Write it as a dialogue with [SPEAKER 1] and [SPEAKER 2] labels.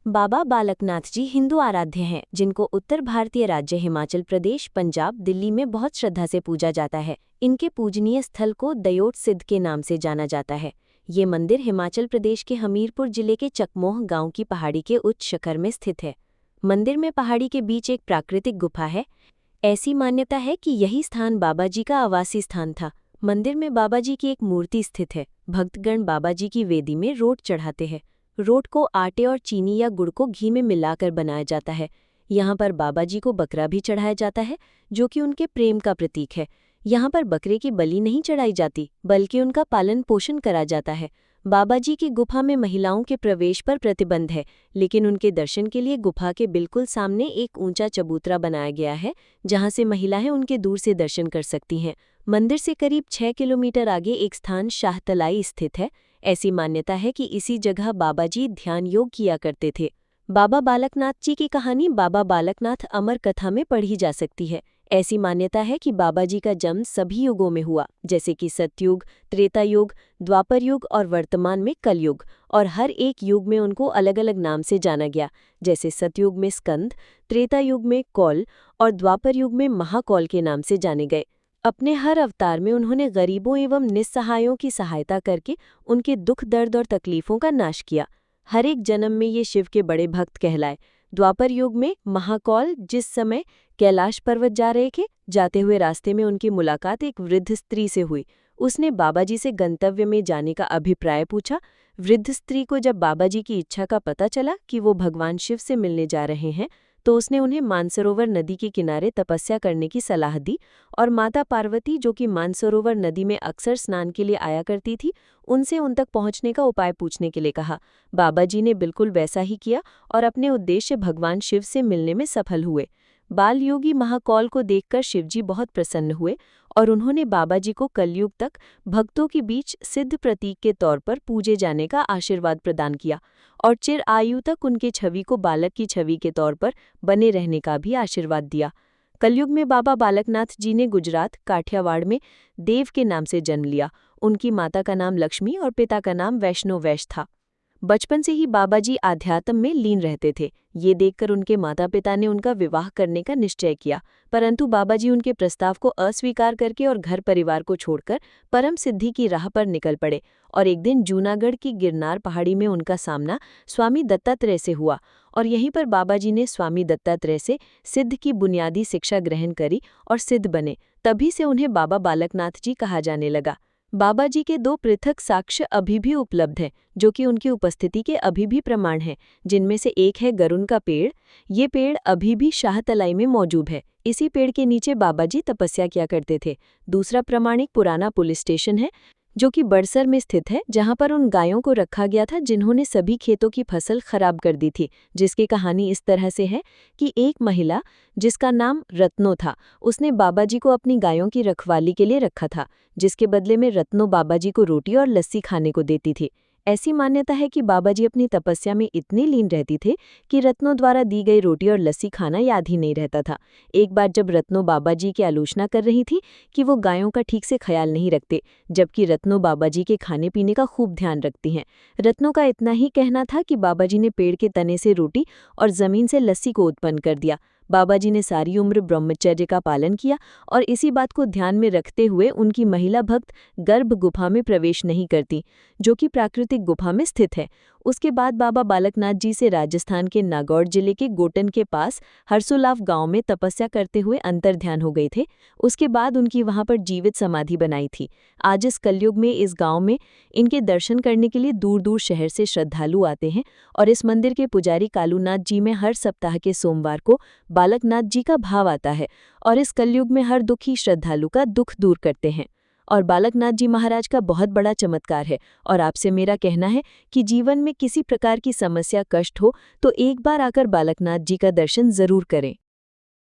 [SPEAKER 1] बाबा बालकनाथ जी हिंदू आराध्य हैं, जिनको उत्तर भारतीय राज्य हिमाचल प्रदेश, पंजाब, दिल्ली में बहुत श्रद्धा से पूजा जाता है। इनके पूजनीय स्थल को दयोट सिद्ध के नाम से जाना जाता है। ये मंदिर हिमाचल प्रदेश के हमीरपुर जिले के चकमोह गांव की पहाड़ी के उच्च शिखर में स्थित है। मंदिर में पहाड़ी के बीच एक प्राकृतिक गुफा है। ऐसी मान्यता है कि यही स्थान बाबा जी का आवासीय स्थान था। मंदिर में बाबा जी की एक मूर्ति स्थित है। भक्तगण बाबा जी की वेदी में रोट चढ़ाते हैं। रोट को आटे और चीनी या गुड़ को घी में मिलाकर बनाया जाता है। यहाँ पर बाबा जी को बकरा भी चढ़ाया जाता है, जो कि उनके प्रेम का प्रतीक है। यहाँ पर बकरे की बलि नहीं चढ़ाई जाती, बल्कि उनका पालन पोषण करा जाता है। बाबा जी की गुफा में महिलाओं के प्रवेश पर प्रतिबंध है, लेकिन उनके दर्शन के लिए गुफा के बिल्कुल सामने एक ऊंचा चबूतरा बनाया गया है, जहां से महिलाएं उनके दूर से दर्शन कर सकती हैं। मंदिर से करीब 6 किलोमीटर आगे एक स्थान शाहतलाई स्थित है। ऐसी मान्यता है कि इसी जगह बाबा जी ध्यान योग किया करते थे। बाबा बालकनाथ जी की कहानी बाबा बालकनाथ अमर कथा में पढ़ी जा सकती है। ऐसी मान्यता है कि बाबा जी का जन्म सभी युगों में हुआ, जैसे कि सतयुग, त्रेता युग, द्वापर युग और वर्तमान में कलयुग, और हर एक युग में उनको अलग अलग नाम से जाना गया। जैसे सतयुग में स्कंद, त्रेता युग में कौल और द्वापर युग में महाकौल के नाम से जाने गए। अपने हर अवतार में उन्होंने गरीबों एवं निस्सहायों की सहायता करके उनके दुख, दर्द और तकलीफों का नाश किया। हर एक जन्म में ये शिव के बड़े भक्त कहलाए। द्वापर युग में महाकौल जिस समय कैलाश पर्वत जा रहे थे, जाते हुए रास्ते में उनकी मुलाकात एक वृद्ध स्त्री से हुई। उसने बाबा जी से गंतव्य में जाने का अभिप्राय पूछा। वृद्ध स्त्री को जब बाबा जी की इच्छा का पता चला कि वो भगवान शिव से मिलने जा रहे हैं, तो उसने उन्हें मानसरोवर नदी के किनारे तपस्या करने की सलाह दी, और माता पार्वती, जो कि मानसरोवर नदी में अक्सर स्नान के लिए आया करती थी, उनसे उन तक पहुंचने का उपाय पूछने के लिए कहा। बाबा जी ने बिल्कुल वैसा ही किया और अपने उद्देश्य भगवान शिव से मिलने में सफल हुए। बाल योगी महाकौल को देखकर शिवजी बहुत प्रसन्न हुए और उन्होंने बाबा जी को कलयुग तक भक्तों के बीच सिद्ध प्रतीक के तौर पर पूजे जाने का आशीर्वाद प्रदान किया, और चिर आयु तक उनके छवि को बालक की छवि के तौर पर बने रहने का भी आशीर्वाद दिया। कलयुग में बाबा बालकनाथ जी ने गुजरात काठियावाड़ में देव के नाम से जन्म लिया। उनकी माता का नाम लक्ष्मी और पिता का नाम वैष्णो वैश था। बचपन से ही बाबा जी आध्यात्म में लीन रहते थे। ये देखकर उनके माता पिता ने उनका विवाह करने का निश्चय किया, परंतु बाबा जी उनके प्रस्ताव को अस्वीकार करके और घर परिवार को छोड़कर परम सिद्धि की राह पर निकल पड़े। और एक दिन जूनागढ़ की गिरनार पहाड़ी में उनका सामना स्वामी दत्तात्रेय से हुआ, और यहीं पर बाबा जी ने स्वामी दत्तात्रेय से सिद्ध की बुनियादी शिक्षा ग्रहण करी और सिद्ध बने। तभी से उन्हें बाबा बालकनाथ जी कहा जाने लगा। बाबा जी के 2 पृथक साक्ष्य अभी भी उपलब्ध हैं, जो कि उनकी उपस्थिति के अभी भी प्रमाण हैं, जिनमें से एक है गरुण का पेड़। ये पेड़ अभी भी शाहतलाई में मौजूद है। इसी पेड़ के नीचे बाबा जी तपस्या किया करते थे। दूसरा प्रमाण एक पुराना पुलिस स्टेशन है, जो कि बड़सर में स्थित है, जहां पर उन गायों को रखा गया था जिन्होंने सभी खेतों की फसल खराब कर दी थी। जिसकी कहानी इस तरह से है कि एक महिला, जिसका नाम रत्नो था, उसने बाबा जी को अपनी गायों की रखवाली के लिए रखा था, जिसके बदले में रत्नो बाबा जी को रोटी और लस्सी खाने को देती थी। ऐसी मान्यता है कि बाबा जी अपनी तपस्या में इतने लीन रहती थे कि रत्नो द्वारा दी गई रोटी और लस्सी खाना याद ही नहीं रहता था। एक बार जब रत्नो बाबा जी की आलोचना कर रही थी कि वो गायों का ठीक से ख्याल नहीं रखते, जबकि रत्नो बाबा जी के खाने पीने का खूब ध्यान रखती हैं। रत्नो का इतना ही कहना था कि बाबा जी ने पेड़ के तने से रोटी और जमीन से लस्सी को उत्पन्न कर दिया। बाबा जी ने सारी उम्र ब्रह्मचर्य का पालन किया, और इसी बात को ध्यान में रखते हुए उनकी महिला भक्त गर्भ गुफा में प्रवेश नहीं करती, जो कि प्राकृतिक गुफा में स्थित है। उसके बाद बाबा बालकनाथ जी से राजस्थान के नागौर जिले के गोटन के पास हरसोलाव गांव में तपस्या करते हुए अंतर्ध्यान हो गए थे। उसके बाद उनकी वहां पर जीवित समाधि बनाई थी। आज इस कलयुग में इस गांव में इनके दर्शन करने के लिए दूर दूर शहर से श्रद्धालु आते हैं, और इस मंदिर के पुजारी कालूनाथ जी में हर सप्ताह के सोमवार को बालकनाथ जी का भाव आता है, और इस कलयुग में हर दुखी श्रद्धालु का दुख दूर करते हैं। और बालकनाथ जी महाराज का बहुत बड़ा चमत्कार है, और आपसे मेरा कहना है कि जीवन में किसी प्रकार की समस्या, कष्ट हो तो एक बार आकर बालकनाथ जी का दर्शन जरूर करें।